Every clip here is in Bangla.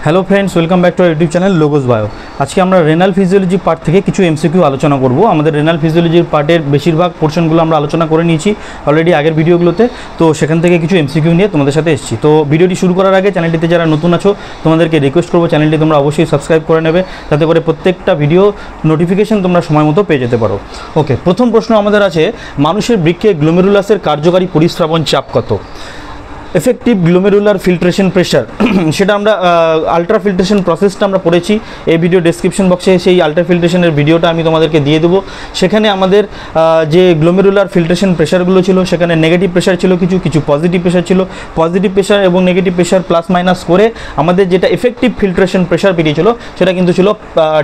Hello friends, welcome back to our YouTube channel Logos Bio. আজকে আমরা রেনাল ফিজিওলজি পার্ট থেকে কিছু এমসিকিউ আলোচনা করব। আমাদের রেনাল ফিজিওলজির পার্টের বেশিরভাগ পোর্শনগুলো আমরা আলোচনা করে নিয়েছি অলরেডি আগের ভিডিওগুলোতে, তো সেখান থেকে কিছু এমসিকিউ নিয়ে তোমাদের সাথে এসেছি। তো ভিডিওটি শুরু করার আগে চ্যানেলটিতে যারা নতুন আছো তোমাদেরকে রিকোয়েস্ট করবো চ্যানেলটি তোমরা অবশ্যই সাবস্ক্রাইব করে নেবে, যাতে করে প্রত্যেকটা ভিডিও নোটিফিকেশন তোমরা সময় মতো পেয়ে যেতে পারো। ওকে, প্রথম প্রশ্ন আমাদের আছে, মানুষের বৃক্কে গ্লোমেরুলাসের কার্যকারী পরিস্রাবন চাপ কত? এফেক্টিভ গ্লোমেরুলার ফিল্ট্রেশন প্রেশার, সেটা আমরা আলট্রা ফিল্ট্রেশন প্রসেসটা আমরা পড়েছি। এই ভিডিও ডেসক্রিপশন বক্সে সেই আলট্রা ফিল্ট্রেশনের ভিডিওটা আমি তোমাদেরকে দিয়ে দেবো। সেখানে আমাদের যে গ্লোমেরুলার ফিল্ট্রেশন প্রেশারগুলো ছিল, সেখানে নেগেটিভ প্রেশার ছিল, কিছু পজিটিভ প্রেশার ছিল। পজিটিভ প্রেশার এবং নেগেটিভ প্রেশার প্লাস মাইনাস করে আমাদের যেটা এফেক্টিভ ফিল্ট্রেশন প্রেশার বেরিয়েছিল সেটা কিন্তু ছিল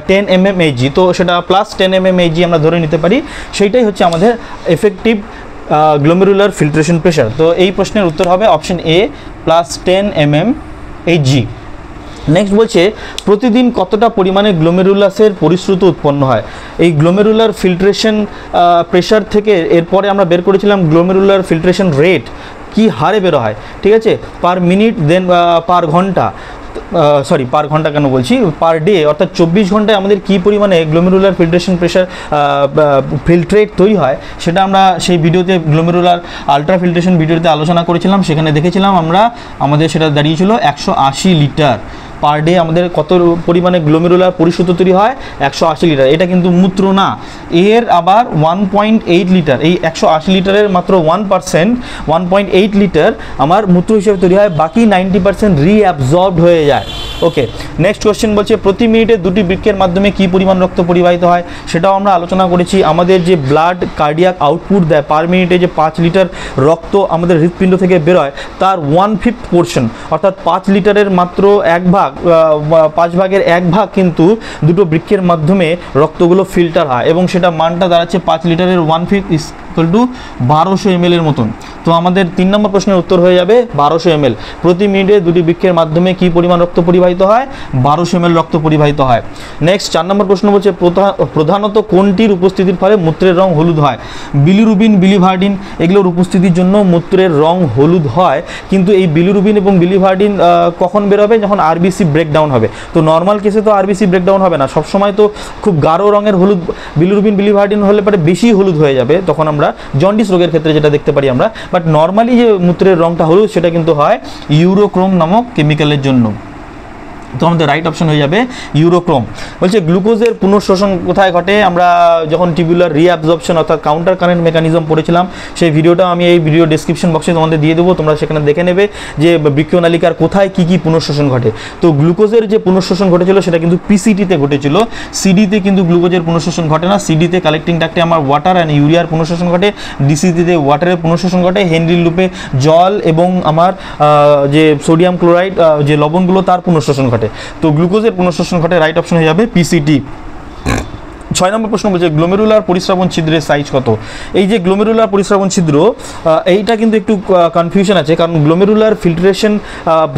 10 mmHg। তো সেটা প্লাস 10 mmHg আমরা ধরে নিতে পারি, সেইটাই হচ্ছে আমাদের এফেক্টিভ গ্লোমেরুলার ফিল্ট্রেশন প্রেশার। তো এই প্রশ্নের উত্তর হবে option A, plus 10 mmHg। Next বলছে, প্রতিদিন কতটা পরিমাণে গ্লোমেরুলাসের পরিশ্রুত উৎপন্ন হয়? এই গ্লোমেরুলার ফিল্ট্রেশন প্রেশার থেকে এরপরে আমরা বের করেছিলাম গ্লোমেরুলার ফিল্ট্রেশন রেট কি হারে বেরো হয়, ঠিক আছে, পার মিনিট, দেন পার ঘন্টা, সরি পার ঘন্টা কেন বলছি, পার ডে, অর্থাৎ 24 ঘন্টায় আমাদের কী পরিমাণে গ্লোমেরুলার ফিল্ট্রেশন প্রেশার ফিল্ট্রেট তৈরি হয়, সেটা আমরা সেই ভিডিওতে গ্লোমেরুলার আলট্রা ফিল্ট্রেশন ভিডিওতে আলোচনা করেছিলাম। সেখানে দেখেছিলাম আমরা, আমাদের সেটা দাঁড়িয়েছিল 180 লিটার পার ডে। আমাদের কত পরিমাণে গ্লোমেরুলার পরিশ্রুত তৈরি হয়? 180 লিটার। এটা কিন্তু মূত্র না, এর আবার 1.8 লিটার। এই 180 লিটারের মাত্র 1%, 1.8 লিটার আমার মূত্র হিসেবে তৈরি হয়, বাকি 90% রিঅ্যাবজর্বড হয়ে যায়। ওকে, নেক্সট কোয়েশ্চেন বলছে, প্রতি মিনিটে দুটি বৃক্কের মাধ্যমে কী পরিমাণ রক্ত পরিবাহিত হয়? সেটাও আমরা আলোচনা করেছি। আমাদের যে ব্লাড কার্ডিয়াক আউটপুট দেয় পার মিনিটে, যে 5 লিটার রক্ত আমাদের হৃৎপিণ্ড থেকে বেরোয়, তার 1/5 পোর্শন, অর্থাৎ 5 লিটারের মাত্র 5 ভাগের 1 ভাগ কিন্তু দুটো বৃক্কের মাধ্যমে রক্তগুলো ফিল্টার হয়, এবং সেটা মানটা দাঁড়াচ্ছে 5 লিটারের 1/5 ইকুয়াল টু 1200 ml এর মতন। তো আমাদের 3 নম্বর প্রশ্নের উত্তর হয়ে যাবে 1200 ml। প্রতি মিনিটে দুটি বৃক্কের মাধ্যমে কী পরিমাণ রক্ত পরিবাহিত হয়? 1200 ml রক্ত পরিবাহিত হয়। নেক্সট 4 নম্বর প্রশ্ন বলছে, প্রধানত কোনটির উপস্থিতির ফলে মূত্রের রং হলুদ হয়? বিলিরুবিন, বিলিভার্ডিন এগুলোর উপস্থিতির জন্য মূত্রের রং হলুদ হয়। কিন্তু এই বিলিরুবিন এবং বিলিভার্ডিন কখন বেরোবে? যখন আরবিসি ব্রেকডাউন হবে। তো নর্মাল কেসে তো আরবিসি ব্রেকডাউন হবে না, সবসময় তো খুব গাঢ় রঙের হলুদ বিলিরুবিন বিলিভার্ডিন হলে পরে বেশি হলুদ হয়ে যাবে, তখন আমরা জন্ডিস রোগের ক্ষেত্রে যেটা দেখতে পারি আমরা। বাট নর্মালি যে মূত্রের রঙটা হলুদ, সেটা কিন্তু হয় ইউরোক্রোম নামক কেমিক্যালের জন্য। তো আমাদের রাইট অপশন হয়ে যাবে ইউরোক্রোম। বলছে, গ্লুকোজের পুনঃশোষণ কোথায় ঘটে? আমরা যখন টিবিউলার রিঅ্যাবজর্পশন অর্থাৎ কাউন্টার কারেন্ট মেকানিজম পড়েছিলাম, সেই ভিডিওটা আমি এই ভিডিও ডেসক্রিপশন বক্সে তোমাদের দিয়ে দেবো, তোমরা সেখানে দেখে নেবে যে বৃক্কনালিকার কোথায় কী কী পুনঃশোষণ ঘটে। তো গ্লুকোজের যে পুনঃশোষণ ঘটেছিল সেটা কিন্তু পিসিটিতে ঘটেছিল, সিডিতে কিন্তু গ্লুকোজের পুনঃশোষণ ঘটে না। সিডিতে কালেক্টিং ট্যাক্টে আমার ওয়াটার অ্যান্ড ইউরিয়ার পুনঃশোষণ ঘটে, ডিসিতে ওয়াটারের পুনঃশোষণ ঘটে, হেনরি লুপে জল এবং আমার যে সোডিয়াম ক্লোরাইড যে লবণগুলো তার পুনঃশোষণ ঘটে। তো গ্লুকোজের পুনঃশোষণ ঘটে, রাইট অপশন হয়ে যাবে পিসিটি। 6 নম্বর প্রশ্ন বলছে, গ্লোমেরুলার পরিস্রাবন ছিদ্রের সাইজ কত? এই যে গ্লোমেরুলার পরিস্রাবন ছিদ্র, এইটা কিন্তু একটু কনফিউশন আছে, কারণ গ্লোমেরুলার ফিল্ট্রেশন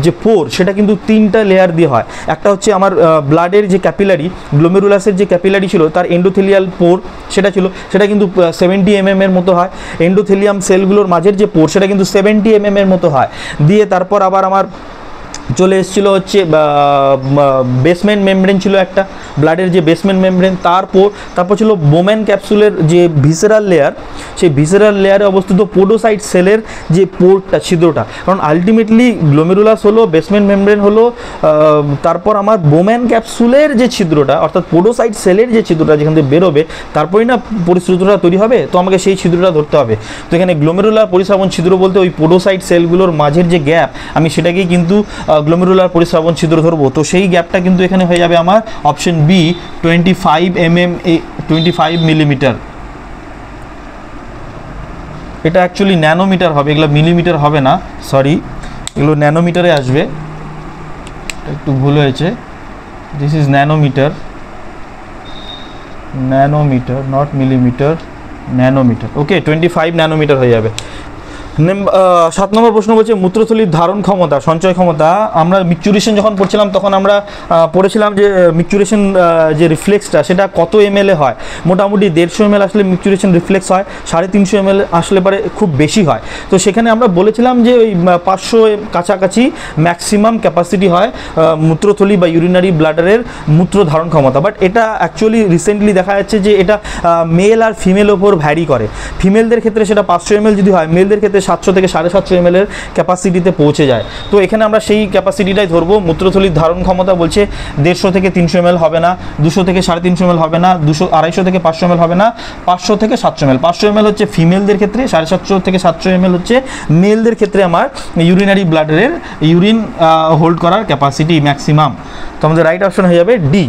যে পোর, সেটা কিন্তু 3টা লেয়ার দিয়ে হয়। একটা হচ্ছে আমার ব্লাডের যে ক্যাপিলারি, গ্লোমেরুলাসের যে ক্যাপিলারি ছিল তার এন্ডোথেলিয়াল পোর সেটা ছিল, সেটা কিন্তু 70 mm এর মতো হয়। এন্ডোথেলিয়াম সেলগুলোর মাঝের যে পোর, সেটা কিন্তু 70 mm এর মতো হয়। দিয়ে তারপর আবার আমার চলে এসেছিলো হচ্ছে বেসমেন্ট মেমব্রেন ছিল একটা, ব্লাডের যে বেসমেন্ট মেমব্রেন, তারপর ছিল বোম্যান ক্যাপসুলের যে ভিসেরাল লেয়ার, সেই ভিসেরাল লেয়ারে অবস্থিত পোডোসাইট সেলের যে পোর্টটা, ছিদ্রটা। কারণ আলটিমেটলি গ্লোমেরুলাস হলো, বেসমেন্ট মেমব্রেন হলো, তারপর আমার বোম্যান ক্যাপসুলের যে ছিদ্রটা অর্থাৎ পোডোসাইট সেলের যে ছিদ্রটা যেখান থেকে বেরোবে, তারপরেই না পরিশ্রুতটা তৈরি হবে। তো আমাকে সেই ছিদ্রটা ধরতে হবে। তো এখানে গ্লোমেরুলার পরিস্রাবন ছিদ্র বলতে ওই পোডোসাইট সেলগুলোর মাঝের যে গ্যাপ, আমি সেটাকেই কিন্তু গ্লোমেরুলার পরিস্রাবন ছিদ্র ধরবো। তো সেই গ্যাপটা কিন্তু এখানে হয়ে যাবে আমার অপশন বি, 25 মিলিমিটার। এটা অ্যাকচুয়ালি ন্যানোমিটার হবে, এগুলো মিলিমিটার হবে না, সরি, এগুলো ন্যানোমিটারে আসবে, একটু ভুল হয়েছে। This is nanometre, not millimetre, nanometre. Okay, 25 nanometre হয়ে যাবে। 7 নম্বর প্রশ্ন বলছে মূত্রথলির ধারণ ক্ষমতা, সঞ্চয় ক্ষমতা। আমরা মিকচুরেশন যখন পড়ছিলাম তখন আমরা পড়েছিলাম যে মিকচুরেশন যে রিফ্লেক্সটা সেটা কত ml এ হয়। মোটামুটি 150 ml আসলে মিকচুরেশন রিফ্লেক্স হয়, 350 ml আসলে পরে খুব বেশি হয়। তো সেখানে আমরা বলেছিলাম যে ওই 500 কাছাকাছি ম্যাক্সিমাম ক্যাপাসিটি হয় মূত্রথলি বা ইউরিনারি ব্লাডারের মূত্র ধারণ ক্ষমতা। বাট এটা অ্যাকচুয়ালি রিসেন্টলি দেখা যাচ্ছে যে এটা মেল আর ফিমেল ওপর ভ্যারি করে। ফিমেলদের ক্ষেত্রে সেটা 500 ml যদি হয়, মেলদের ক্ষেত্রে 700 থেকে 750 ml এর ক্যাপাসিটিতে পৌঁছে যায়। তো এখানে আমরা সেই ক্যাপাসিটিটাই ধরবো। মূত্রথলির ধারণ ক্ষমতা বলছে 150 থেকে 300 ml হবে না, 200 থেকে 350 ml হবে না, 250 থেকে 500 ml হবে না, 500 থেকে 700 ml। 500 ml হচ্ছে ফিমেলদের ক্ষেত্রে, 750 থেকে 700 ml হচ্ছে মেলদের ক্ষেত্রে আমার ইউরিনারি ব্লাডারের ইউরিন হোল্ড করার ক্যাপাসিটি ম্যাক্সিমাম। তো আমাদের রাইট অপশন হয়ে যাবে ডি।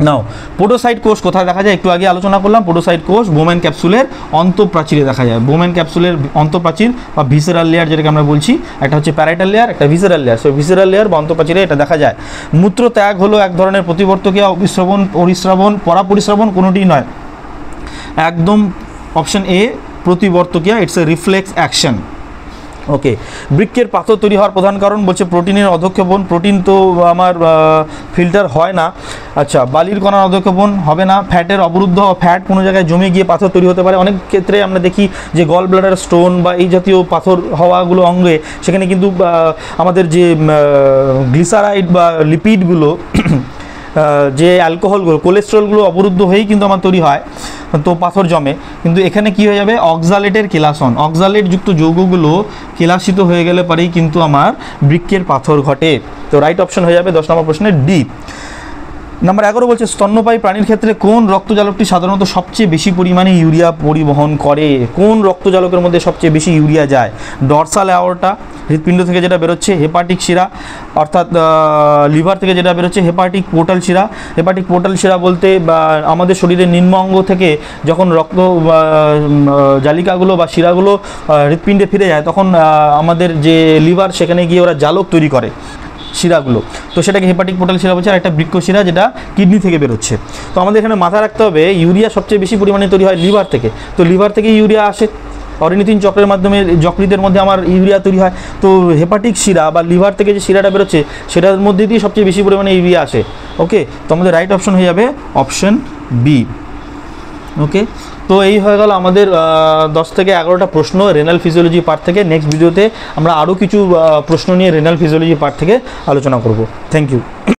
নাও পোডোসাইট কোষ কোথায় দেখা যায়, একটু আগে আলোচনা করলাম। পোডোসাইট কোষ বোমেন ক্যাপসুলের অন্তঃপ্রাচীরে দেখা যায়। বোমেন ক্যাপসুলের অন্তঃপ্রাচীর বা ভিসেরাল লেয়ার যেটাকে আমরা বলছি, একটা হচ্ছে প্যারাইটাল লেয়ার, একটা visceral layer. So visceral layer বা অন্তঃপ্রাচীরে এটা দেখা যায়। মূত্র ত্যাগ হলো এক ধরনের প্রতিবর্তকীয়, অভিস্রবণ, পরিস্রবণ, পরাপরিস্রবণ কোনোটিই নয়, একদম অপশন এ প্রতিবর্তকীয়, it's a reflex action. Okay, বৃক্কের পাথর তৈরি হওয়ার প্রধান কারণ বলছে প্রোটিনের অধঃক্ষেপণ। প্রোটিন তো আমার ফিল্টার হয় না। আচ্ছা, বালির কণার অধঃক্ষেপণ হবে না। ফ্যাটের অবরুদ্ধ, ফ্যাট কোনো জায়গায় জমে গিয়ে পাথর তৈরি হতে পারে। অনেক ক্ষেত্রে আমরা দেখি যে গল ব্লাডার স্টোন বা এই জাতীয় পাথর হওয়াগুলো অঙ্গে, সেখানে কিন্তু আমাদের যে গ্লিসারাইড বা লিপিডগুলো যে অ্যালকোহলগুলো, কোলেস্ট্রলগুলো অবরুদ্ধ হয়েই কিন্তু আমার তৈরি হয়, তো পাথর জমে। কিন্তু এখানে কি হয়ে যাবে, অক্সালেটের কেলাসন, অক্সালেটযুক্ত যৌগগুলো কেলাসিত হয়ে গেলে পরেই কিন্তু আমার বৃক্কের পাথর ঘটে। তো রাইট অপশন হয়ে যাবে 10 নম্বর প্রশ্নের ডি। নাম্বার 11 বলছে স্তন্যপায়ী প্রাণীর ক্ষেত্রে কোন রক্তজালকটি সাধারণত সবচেয়ে বেশি পরিমাণে ইউরিয়া পরিবহন করে? কোন রক্তজালকের মধ্যে সবচেয়ে বেশি ইউরিয়া যায়? ডরসাল অ্যাওর্টা, হৃৎপিণ্ড থেকে যেটা বেরোচ্ছে, হেপাটিক শিরা, অর্থাৎ লিভার থেকে যেটা বেরোচ্ছে হেপাটিক পোর্টাল শিরা। হেপাটিক পোর্টাল শিরা বলতে আমাদের শরীরের নিম্ন অঙ্গ থেকে যখন রক্ত জালিকাগুলো বা শিরাগুলো হৃৎপিণ্ডে ফিরে যায়, তখন আমাদের যে লিভার সেখানে গিয়ে ওরা জালক তৈরি করে শিরাগুলো, তো সেটাকে হেপাটিক পোর্টাল শিরা বলছে। আর একটা বৃক্ক শিরা যেটা কিডনি থেকে বেরোচ্ছে। তো আমাদের এখানে মাথায় রাখতে হবে ইউরিয়া সবচেয়ে বেশি পরিমাণে তৈরি হয় লিভার থেকে। তো লিভার থেকে ইউরিয়া আসে, অরিনিথিন চক্রের মাধ্যমে যকৃতের মধ্যে আমার ইউরিয়া তৈরি হয়। তো হেপাটিক শিরা বা লিভার থেকে যে শিরাটা বেরোচ্ছে সেটার মধ্যে দিয়ে সবচেয়ে বেশি পরিমাণে ইউরিয়া আসে। ওকে, তো আমাদের রাইট অপশন হয়ে যাবে অপশন বি। ওকে, তো এই হয়ে গেল আমাদের 10 থেকে 11টা প্রশ্ন রেনাল ফিজিওলজি পার্ট থেকে। নেক্সট ভিডিওতে আমরা আরও কিছু প্রশ্ন নিয়ে রেনাল ফিজিওলজি পার্ট থেকে আলোচনা করব। Thank you.